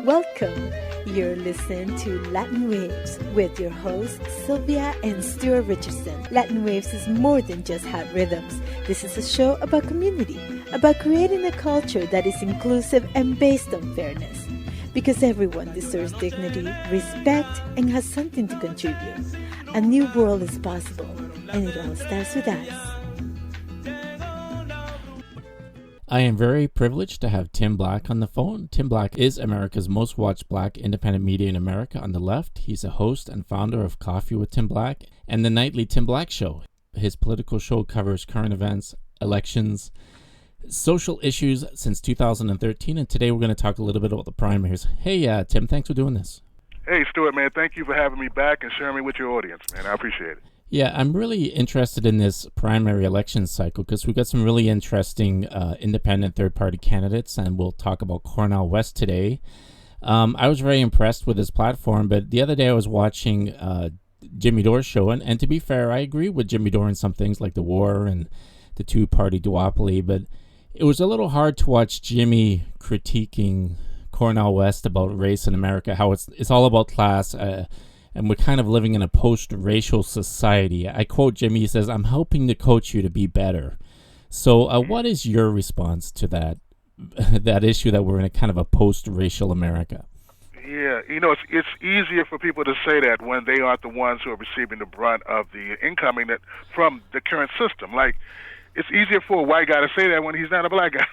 Welcome. You're listening to Latin Waves with your hosts, Sylvia and Stuart Richardson. Latin Waves is more than just hot rhythms. This is a show about community, about creating a culture that is inclusive and based on fairness. Because everyone deserves dignity, respect, and has something to contribute. A new world is possible, and it all starts with us. I am very privileged to have Tim Black on the phone. Tim Black is America's most watched Black independent media in America on the left. He's a host and founder of Coffee with Tim Black and the nightly Tim Black Show. His political show covers current events, elections, social issues since 2013, and today we're going to talk a little bit about the primaries. Hey, Tim, thanks for doing this. Hey, Stuart, man, thank you for having me back and sharing me with your audience, man. I appreciate it. Yeah, I'm really interested in this primary election cycle because we've got some really interesting independent third-party candidates, and we'll talk about Cornel West today. I was very impressed with his platform, but the other day I was watching Jimmy Dore's show, and to be fair, I agree with Jimmy Dore in some things like the war and the two-party duopoly, but it was a little hard to watch Jimmy critiquing Cornel West about race in America, how it's all about class, and we're kind of living in a post-racial society. I quote Jimmy, he says, "I'm helping to coach you to be better." So what is your response to that issue that we're in a kind of a post-racial America? Yeah, it's easier for people to say that when they aren't the ones who are receiving the brunt of the incoming from the current system. Like, it's easier for a white guy to say that when he's not a black guy.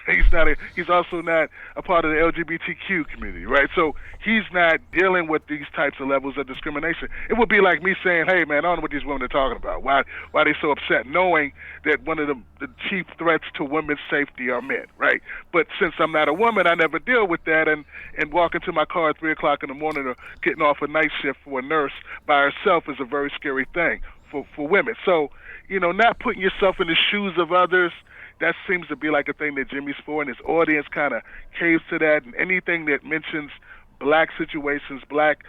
He's also not a part of the LGBTQ community, right? So he's not dealing with these types of levels of discrimination. It would be like me saying, "Hey, man, I don't know what these women are talking about. Why are they so upset?" Knowing that one of the chief threats to women's safety are men, right? But since I'm not a woman, I never deal with that. And walking to my car at 3 o'clock in the morning or getting off a night shift for a nurse by herself is a very scary thing for women. So, not putting yourself in the shoes of others, that seems to be like a thing that Jimmy's for, and his audience kind of caves to that. And anything that mentions black situations, black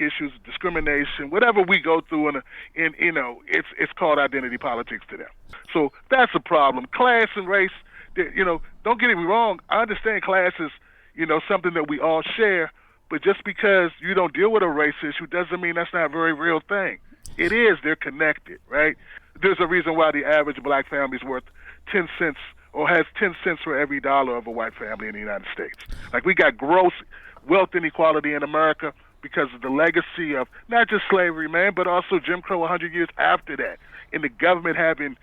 issues, discrimination, whatever we go through, it's called identity politics to them. So that's a problem. Class and race, don't get me wrong. I understand class is, something that we all share, but just because you don't deal with a race issue doesn't mean that's not a very real thing. It is. They're connected, right? There's a reason why the average black family is worth 10 cents or has 10 cents for every dollar of a white family in the United States. Like, we got gross wealth inequality in America because of the legacy of not just slavery, man, but also Jim Crow 100 years after that, and the government having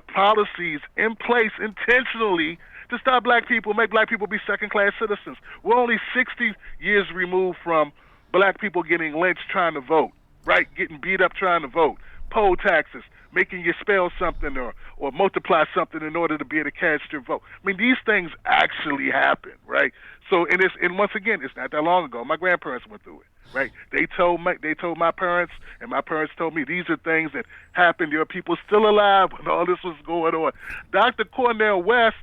policies in place intentionally to stop black people, make black people be second-class citizens. We're only 60 years removed from black people getting lynched trying to vote, right? Getting beat up trying to vote. Poll taxes, making you spell something or multiply something in order to be able to cast your vote. I mean, these things actually happen, right? So, and once again, it's not that long ago. My grandparents went through it, right? They told my parents, and my parents told me these are things that happened. There are people still alive when all this was going on. Dr. Cornel West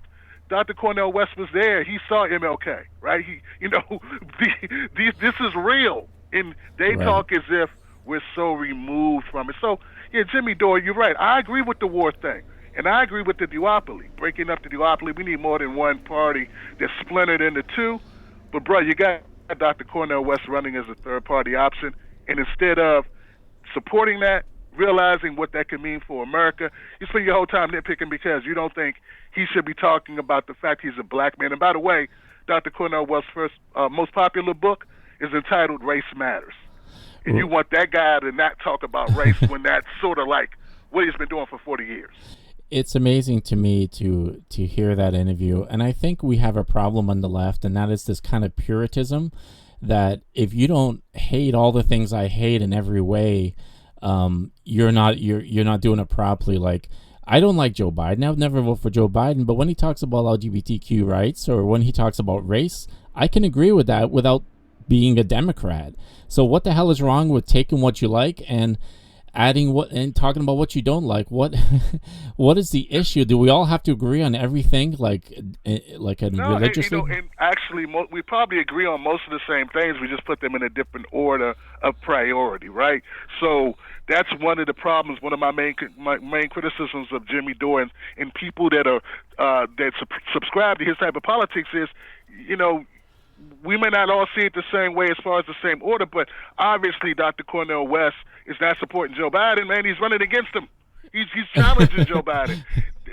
was there. He saw MLK, right? This is real, and they talk as if we're so removed from it. So, yeah, Jimmy Dore, you're right. I agree with the war thing, and I agree with the duopoly. Breaking up the duopoly, we need more than one party that's splintered into two. But, bro, you got Dr. Cornel West running as a third-party option, and instead of supporting that, realizing what that could mean for America, you spend your whole time nitpicking because you don't think he should be talking about the fact he's a black man. And by the way, Dr. Cornel West's first most popular book is entitled Race Matters. And you want that guy to not talk about race when that's sort of like what he's been doing for 40 years. It's amazing to me to hear that interview. And I think we have a problem on the left, and that is this kind of puritanism that if you don't hate all the things I hate in every way, you're not doing it properly. Like, I don't like Joe Biden. I would never vote for Joe Biden. But when he talks about LGBTQ rights or when he talks about race, I can agree with that without being a Democrat. So what the hell is wrong with taking what you like and adding and talking about what you don't like? What is the issue? Do we all have to agree on everything, like religiously? And actually, we probably agree on most of the same things. We just put them in a different order of priority, right? So that's one of the problems. One of my main criticisms of Jimmy Dore and people that are that subscribe to his type of politics is, we may not all see it the same way as far as the same order, but obviously Dr. Cornel West is not supporting Joe Biden, man. He's running against him. He's challenging Joe Biden.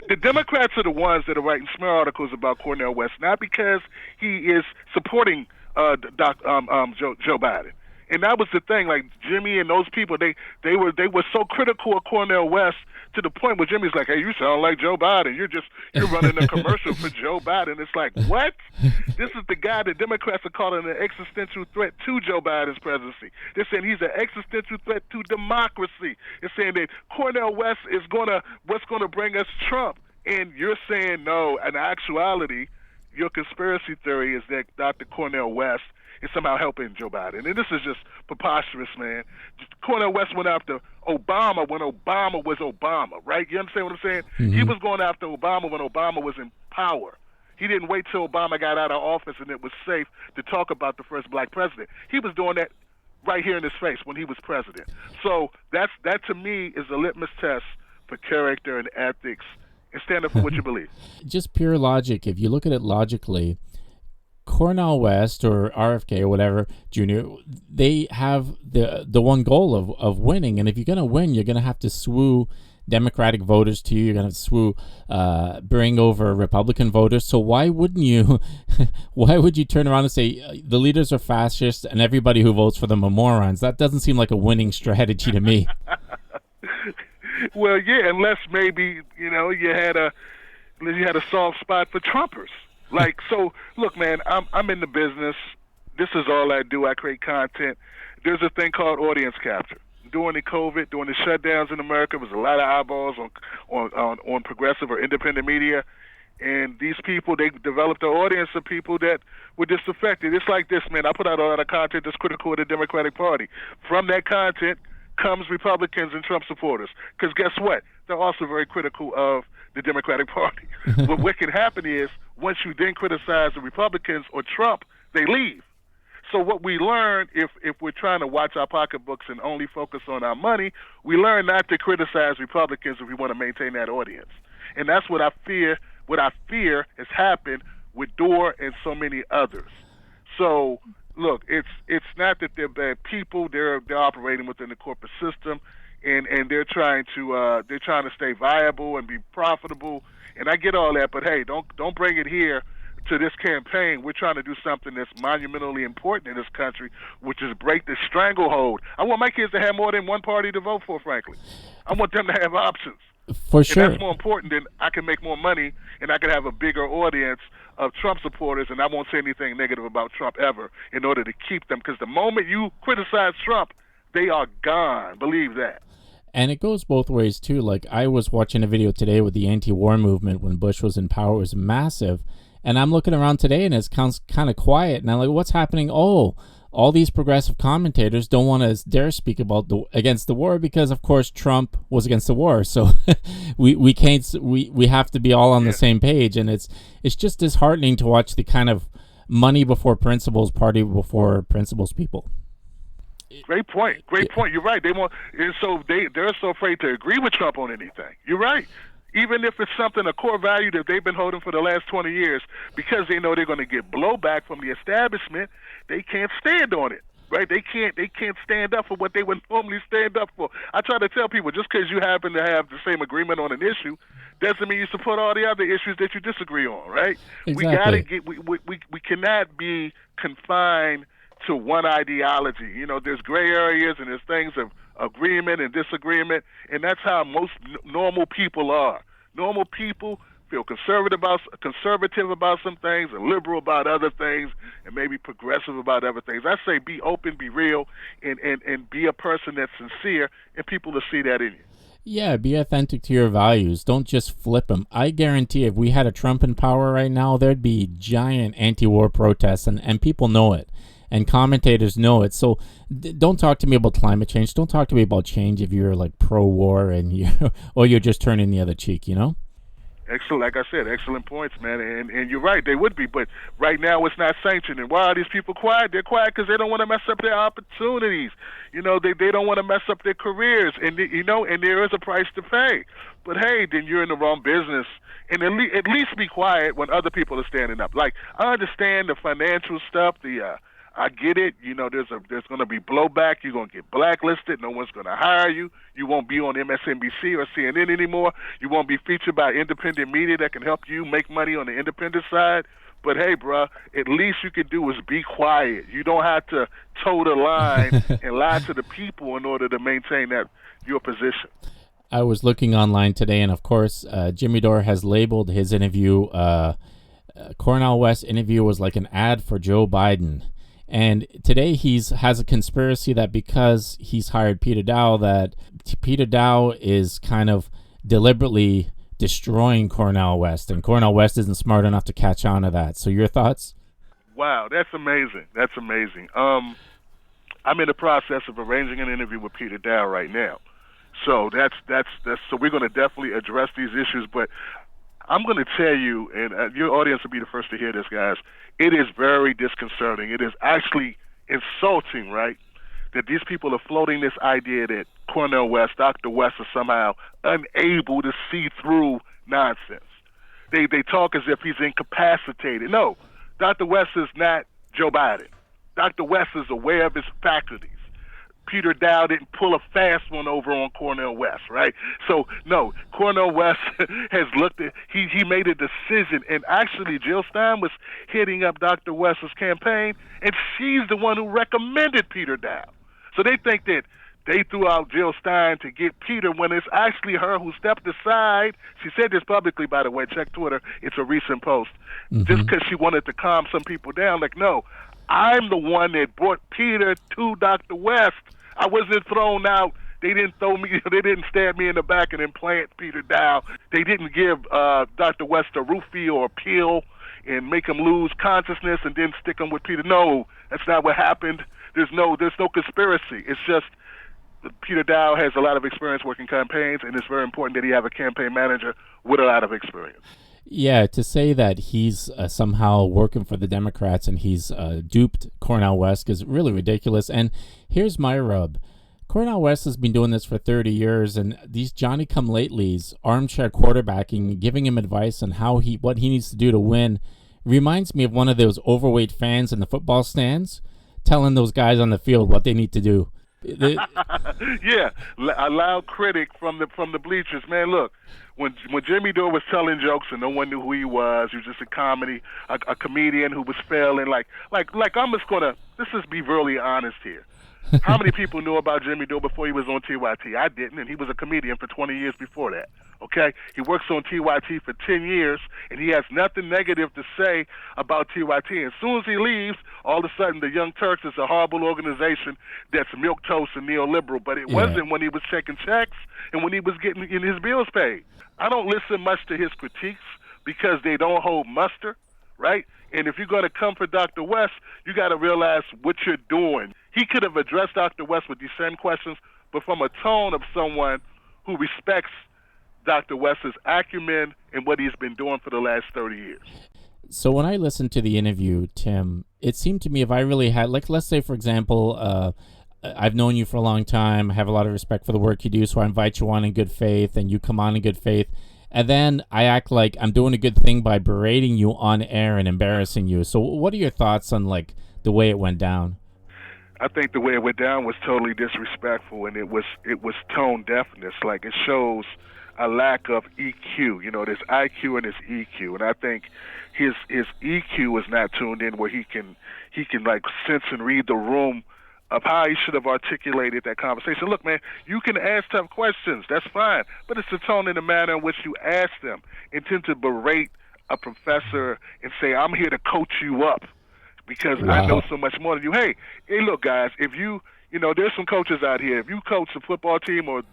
The Democrats are the ones that are writing smear articles about Cornel West, not because he is supporting Joe Biden. And that was the thing. Like Jimmy and those people, they were so critical of Cornel West to the point where Jimmy's like, "Hey, you sound like Joe Biden. You're running a commercial for Joe Biden." It's like, what? This is the guy that Democrats are calling an existential threat to Joe Biden's presidency. They're saying he's an existential threat to democracy. They're saying that Cornel West is what's gonna bring us Trump. And you're saying no. In actuality, your conspiracy theory is that Dr. Cornel West is somehow helping Joe Biden. And this is just preposterous, man. Cornel West went after Obama when Obama was Obama, right? You understand what I'm saying? Mm-hmm. He was going after Obama when Obama was in power. He didn't wait till Obama got out of office and it was safe to talk about the first black president. He was doing that right here in his face when he was president. So that to me is a litmus test for character and ethics and stand up for what you believe. Just pure logic. If you look at it logically, Cornel West or RFK or whatever, Junior, they have the one goal of winning. And if you're going to win, you're going to have to swoo Democratic voters to you. You're going to swoo, bring over Republican voters. So why would you turn around and say the leaders are fascists and everybody who votes for them are morons? That doesn't seem like a winning strategy to me. Well, yeah, unless maybe, you had a soft spot for Trumpers. Like, so, look, man, I'm in the business. This is all I do. I create content. There's a thing called audience capture. During the COVID, during the shutdowns in America, there was a lot of eyeballs on progressive or independent media. And these people, they developed an audience of people that were disaffected. It's like this, man. I put out a lot of content that's critical of the Democratic Party. From that content comes Republicans and Trump supporters. Because guess what? They're also very critical of the Democratic Party. What can happen is, once you then criticize the Republicans or Trump, they leave. So what we learn, if we're trying to watch our pocketbooks and only focus on our money, we learn not to criticize Republicans if we want to maintain that audience. And that's what I fear. What I fear has happened with Dore and so many others. So look, it's not that they're bad people. They're operating within the corporate system, and they're trying to stay viable and be profitable. And I get all that, but hey, don't bring it here to this campaign. We're trying to do something that's monumentally important in this country, which is break the stranglehold. I want my kids to have more than one party to vote for, frankly. I want them to have options. For sure. And that's more important than I can make more money and I can have a bigger audience of Trump supporters, and I won't say anything negative about Trump ever in order to keep them. Because the moment you criticize Trump, they are gone. Believe that. And it goes both ways, too. Like, I was watching a video today with the anti-war movement when Bush was in power. It was massive. And I'm looking around today, and it's kind of quiet. And I'm like, what's happening? Oh, all these progressive commentators don't want to dare speak about against the war because, of course, Trump was against the war. So we can't. We have to be all on the same page. And it's just disheartening to watch the kind of money before principles, party before principles people. Great point. You're right. They're so afraid to agree with Trump on anything. You're right. Even if it's something, a core value that they've been holding for the last 20 years, because they know they're going to get blowback from the establishment, they can't stand on it, right? They can't stand up for what they would normally stand up for. I try to tell people, just because you happen to have the same agreement on an issue, doesn't mean you support all the other issues that you disagree on, right? Exactly. We cannot be confined to one ideology. There's gray areas and there's things of agreement and disagreement, and that's how most normal people are. Normal people feel conservative about some things and liberal about other things and maybe progressive about other things. I say be open, be real, and be a person that's sincere, and people will see that in you. Yeah, be authentic to your values. Don't just flip them. I guarantee if we had a Trump in power right now, there'd be giant anti-war protests, and people know it. And commentators know it. So don't talk to me about climate change. Don't talk to me about change if you're like pro-war or you're just turning the other cheek, Excellent, like I said, excellent points, man. And you're right, they would be, but right now it's not sanctioned. And why are these people quiet? They're quiet because they don't want to mess up their opportunities. They don't want to mess up their careers, and and there is a price to pay. But hey, then you're in the wrong business. And at least be quiet when other people are standing up. Like, I understand the financial stuff, I get it. There's going to be blowback. You're going to get blacklisted. No one's going to hire you. You won't be on MSNBC or CNN anymore. You won't be featured by independent media that can help you make money on the independent side. But hey, bruh, at least you can do is be quiet. You don't have to toe the line and lie to the people in order to maintain your position. I was looking online today, and of course, Jimmy Dore has labeled his interview, Cornel West interview was like an ad for Joe Biden. And today has a conspiracy that because he's hired Peter Dow, that Peter Dow is kind of deliberately destroying Cornel West, and Cornel West isn't smart enough to catch on to that. So your thoughts? Wow, that's amazing. That's amazing. I'm in the process of arranging an interview with Peter Dow right now. So that's so we're going to definitely address these issues, but I'm going to tell you, and your audience will be the first to hear this, guys. It is very disconcerting. It is actually insulting, right, that these people are floating this idea that Cornel West, Dr. West, is somehow unable to see through nonsense. They talk as if he's incapacitated. No, Dr. West is not Joe Biden. Dr. West is aware of his faculties. Peter Dow didn't pull a fast one over on Cornel West, right? So, no, Cornel West has looked at, he made a decision, and actually Jill Stein was hitting up Dr. West's campaign, and she's the one who recommended Peter Dow. So they think that they threw out Jill Stein to get Peter when it's actually her who stepped aside. She said this publicly, by the way. Check Twitter. It's a recent post. Just because she wanted to calm some people down. Like, no, I'm the one that brought Peter to Dr. West. I wasn't thrown out. They didn't throw me. They didn't stab me in the back and implant Peter Dow. They didn't give Dr. West a roofie or a pill and make him lose consciousness and then stick him with Peter. No, that's not what happened. There's no conspiracy. It's just Peter Dow has a lot of experience working campaigns, and it's very important that he have a campaign manager with a lot of experience. Yeah, to say that he's somehow working for the Democrats and he's duped Cornel West is really ridiculous. And here's my rub. Cornel West has been doing this for 30 years, and these Johnny-come-latelys, armchair quarterbacking, giving him advice on what he needs to do to win, reminds me of one of those overweight fans in the football stands telling those guys on the field what they need to do. Yeah, a loud critic from the bleachers. Man, look, when Jimmy Dore was telling jokes and no one knew who he was was just a comedian who was failing. Like I'm just gonna let's just be really honest here. How many people knew about Jimmy Dore before he was on TYT? I didn't, and he was a comedian for 20 years before that. Okay? He works on TYT for 10 years, and he has nothing negative to say about TYT. And as soon as he leaves, all of a sudden the Young Turks is a horrible organization that's milquetoast and neoliberal. But it wasn't when he was checking checks and when he was getting in his bills paid. I don't listen much to his critiques because they don't hold muster, right? And if you're going to come for Dr. West, you got to realize what you're doing. He could have addressed Dr. West with these same questions, but from a tone of someone who respects Dr. West's acumen and what he's been doing for the last 30 years. So when I listened to the interview, Tim, it seemed to me if I really had, like, let's say, for example, I've known you for a long time, I have a lot of respect for the work you do, so I invite you on in good faith, and you come on in good faith, and then I act like I'm doing a good thing by berating you on air and embarrassing you. So what are your thoughts on, like, the way it went down? I think the way it went down was totally disrespectful, and it was tone deafness. Like, it shows a lack of EQ. You know, there's IQ and there's EQ, and I think his EQ is not tuned in where he can like sense and read the room of how he should have articulated that conversation. Look, man, you can ask tough questions. That's fine. But it's the tone and the manner in which you ask them. Intend to berate a professor and say, I'm here to coach you up because I know so much more than you. Hey, look, guys, if you There's some coaches out here. If you coach a football team or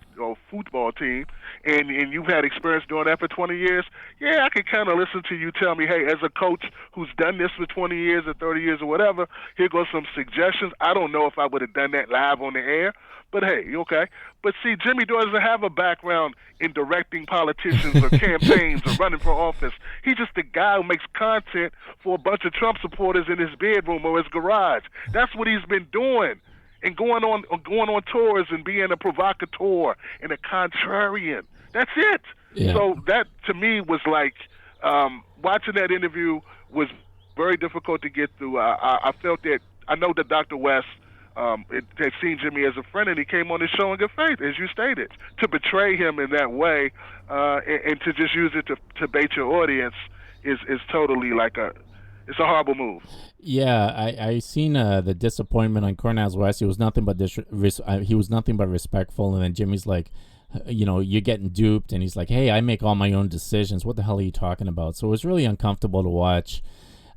football team, and you've had experience doing that for 20 years, yeah, I can kind of listen to you tell me, hey, as a coach who's done this for 20 years or 30 years or whatever, here goes some suggestions. I don't know if I would have done that live on the air, but hey, okay. But see, Jimmy Dore doesn't have a background in directing politicians or campaigns or running for office. He's just a guy who makes content for a bunch of Trump supporters in his bedroom or his garage. That's what he's been doing. And going on tours and being a provocateur and a contrarian. That's it. Yeah. So that, to me, was like watching that interview was very difficult to get through. I felt that I know that Dr. West had seen Jimmy as a friend, and he came on his show in good faith, as you stated. To betray him in that way and to just use it to bait your audience is totally it's a horrible move. Yeah, I seen the disappointment on Cornel West. He was nothing but respectful, and then Jimmy's like, you're getting duped, and he's like, hey, I make all my own decisions. What the hell are you talking about? So it was really uncomfortable to watch.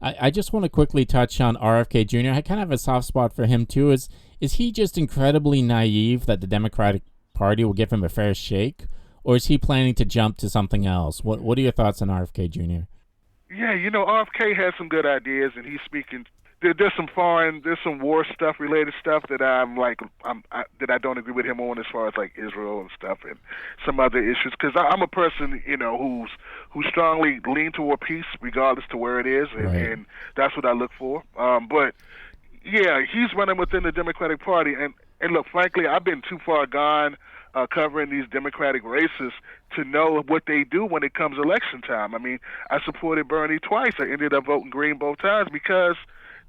I just want to quickly touch on RFK Jr. I kind of have a soft spot for him too. Is he just incredibly naive that the Democratic Party will give him a fair shake, or is he planning to jump to something else? What are your thoughts on RFK Jr.? Yeah, RFK has some good ideas, and he's speaking. There's some war stuff, related stuff that that I don't agree with him on, as far as like Israel and stuff, and some other issues. Because I'm a person, who strongly lean toward peace, regardless to where it is, and that's what I look for. But yeah, he's running within the Democratic Party, and look, frankly, I've been too far gone covering these Democratic races to know what they do when it comes election time. I mean, I supported Bernie twice. I ended up voting Green both times because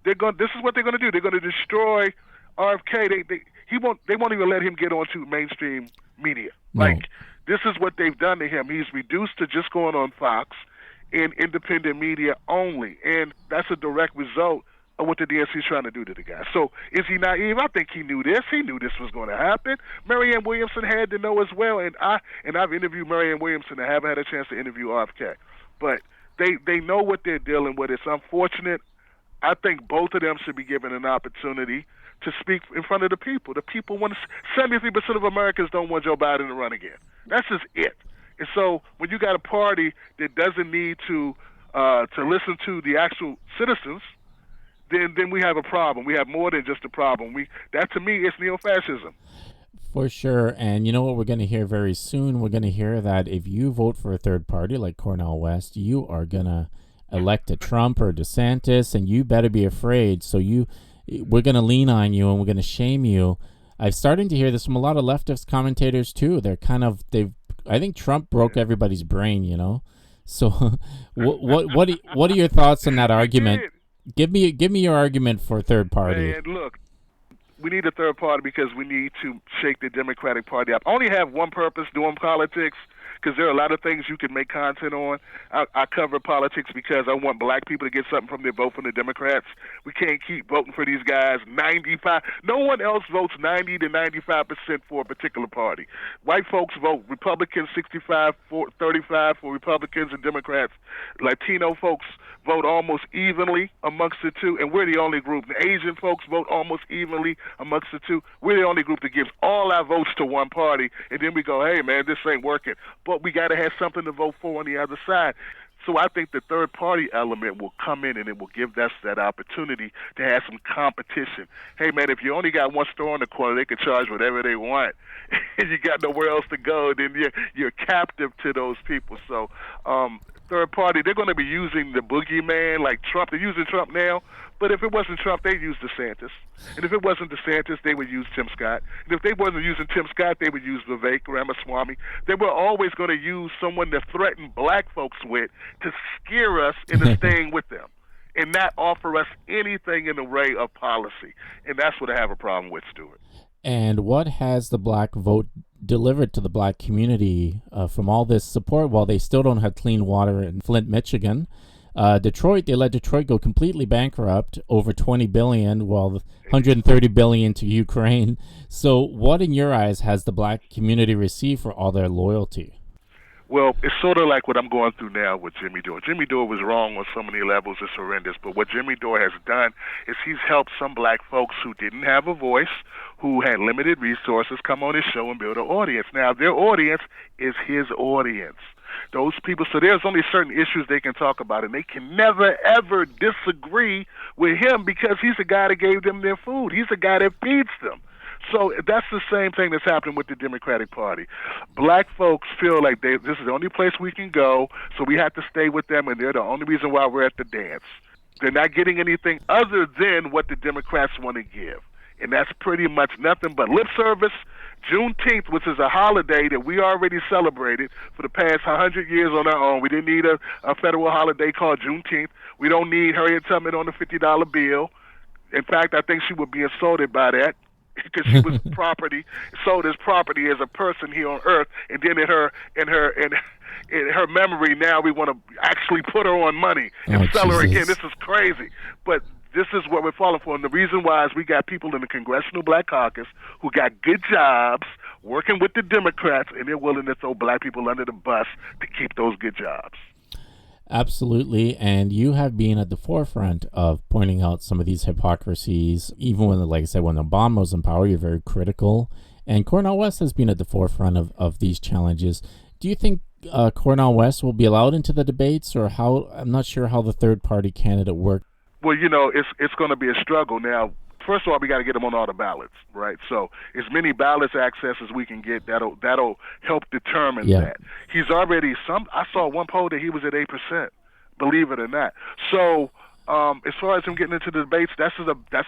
this is what they're going to do. They're going to destroy RFK. They won't even let him get onto mainstream media. No. Like, this is what they've done to him. He's reduced to just going on Fox and independent media only, and that's a direct result of what the DNC is trying to do to the guy. So is he naive? I think he knew this. He knew this was going to happen. Marianne Williamson had to know as well, and I've interviewed Marianne Williamson. I haven't had a chance to interview RFK, but they know what they're dealing with. It's unfortunate. I think both of them should be given an opportunity to speak in front of the people. The people 73% of Americans don't want Joe Biden to run again. That's just it. And so when you got a party that doesn't need to listen to the actual citizens, then we have a problem. We have more than just a problem. That to me is neo-fascism. For sure. And you know what we're going to hear very soon? We're going to hear that if you vote for a third party like Cornel West, you are going to elect a Trump or DeSantis, and you better be afraid. So we're going to lean on you and we're going to shame you. I'm starting to hear this from a lot of leftist commentators too. I think Trump broke everybody's brain, So what are your thoughts on that argument? Give me your argument for third party. Man, look, we need a third party because we need to shake the Democratic Party up. I only have one purpose doing politics, because there are a lot of things you can make content on. I cover politics because I want black people to get something from their vote from the Democrats. We can't keep voting for these guys 95. No one else votes 90 to 95% for a particular party. White folks vote Republicans 65-35 for Republicans and Democrats. Latino folks vote almost evenly amongst the two, and we're the only group. The Asian folks vote almost evenly amongst the two. We're the only group that gives all our votes to one party, and then we go, hey, man, this ain't working. But we got to have something to vote for on the other side. So I think the third party element will come in and it will give us that opportunity to have some competition. Hey, man, if you only got one store on the corner, they can charge whatever they want, and you got nowhere else to go, then you're captive to those people. So third party, they're going to be using the boogeyman like Trump. They're using Trump now, but if it wasn't Trump, they'd use DeSantis. And if it wasn't DeSantis, they would use Tim Scott. And if they wasn't using Tim Scott, they would use Vivek Ramaswamy. They were always going to use someone to threaten black folks with to scare us into staying with them and not offer us anything in the way of policy. And that's what I have a problem with, Stuart. And what has the black vote delivered to the black community from all this support? While they still don't have clean water in Flint, Michigan. Detroit, they let Detroit go completely bankrupt, over $20 billion, while $130 billion to Ukraine. So what, in your eyes, has the black community received for all their loyalty? Well, it's sort of like what I'm going through now with Jimmy Dore. Jimmy Dore was wrong on so many levels, it's horrendous. But what Jimmy Dore has done is he's helped some black folks who didn't have a voice, who had limited resources, come on his show and build an audience. Now, their audience is his audience. Those people, so there's only certain issues they can talk about, and they can never, ever disagree with him because he's the guy that gave them their food. He's the guy that feeds them. So that's the same thing that's happening with the Democratic Party. Black folks feel like this is the only place we can go, so we have to stay with them, and they're the only reason why we're at the dance. They're not getting anything other than what the Democrats want to give, and that's pretty much nothing but lip service. Juneteenth, which is a holiday that we already celebrated for the past 100 years on our own. We didn't need a federal holiday called Juneteenth. We don't need Harriet Tubman on the $50 bill. In fact, I think she would be insulted by that, because she was property, sold as property as a person here on Earth, and then in her memory, now we want to actually put her on money and sell her again. This is crazy, but this is what we're falling for, and the reason why is we got people in the Congressional Black Caucus who got good jobs working with the Democrats, and they're willing to throw black people under the bus to keep those good jobs. Absolutely, and you have been at the forefront of pointing out some of these hypocrisies. Even when, like I said, when Obama was in power, you're very critical. And Cornel West has been at the forefront of these challenges. Do you think Cornel West will be allowed into the debates, or how? I'm not sure how the third-party candidate worked. Well, it's going to be a struggle. Now, first of all, we got to get him on all the ballots, right? So as many ballots access as we can get, that'll help determine that. He's already I saw one poll that he was at 8%, believe it or not. So as far as him getting into the debates, that's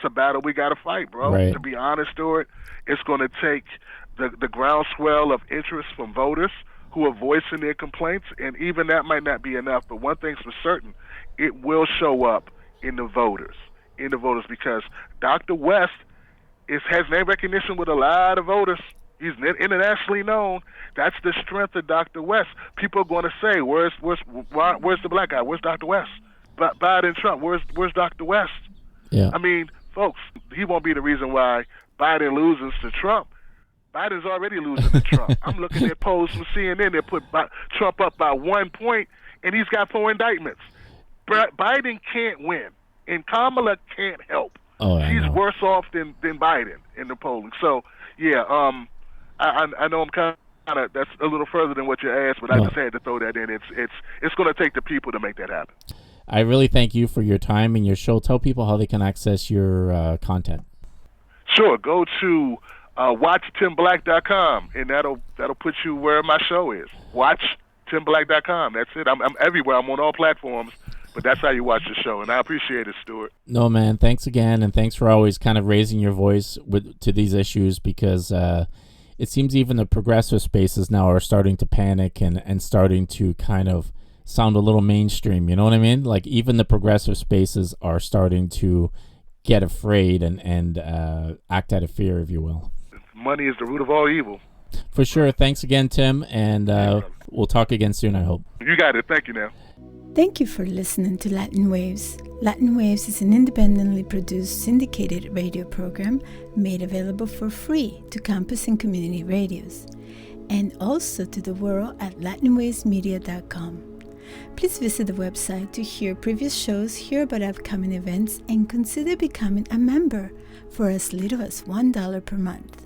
a battle we got to fight, bro. Right. To be honest, Stuart, it's going to take the groundswell of interest from voters who are voicing their complaints, and even that might not be enough. But one thing's for certain, it will show up in the voters, because Dr. West has name recognition with a lot of voters. He's internationally known. That's the strength of Dr. West. People are going to say, where's the black guy? Where's Dr. West? Biden, Trump, where's Dr. West? Yeah. I mean, folks, he won't be the reason why Biden loses to Trump. Biden's already losing to Trump. I'm looking at polls from CNN that put Trump up by 1 point, and he's got 4 indictments. Biden can't win, and Kamala can't help. She's worse off than Biden in the polling. So, I know I'm kind of that's a little further than what you asked, but I just had to throw that in. It's going to take the people to make that happen. I really thank you for your time and your show. Tell people how they can access your content. Sure, go to watchtimblack.com, and that'll put you where my show is. Watchtimblack.com. That's it. I'm everywhere. I'm on all platforms. But that's how you watch the show, and I appreciate it, Stuart. No, man, thanks again, and thanks for always kind of raising your voice to these issues, because it seems even the progressive spaces now are starting to panic and starting to kind of sound a little mainstream, you know what I mean? Like, even the progressive spaces are starting to get afraid and act out of fear, if you will. Money is the root of all evil. For sure. Thanks again, Tim, and we'll talk again soon, I hope. You got it. Thank you now. Thank you for listening to Latin Waves. Latin Waves is an independently produced syndicated radio program made available for free to campus and community radios, and also to the world at latinwavesmedia.com. Please visit the website to hear previous shows, hear about upcoming events, and consider becoming a member for as little as $1 per month.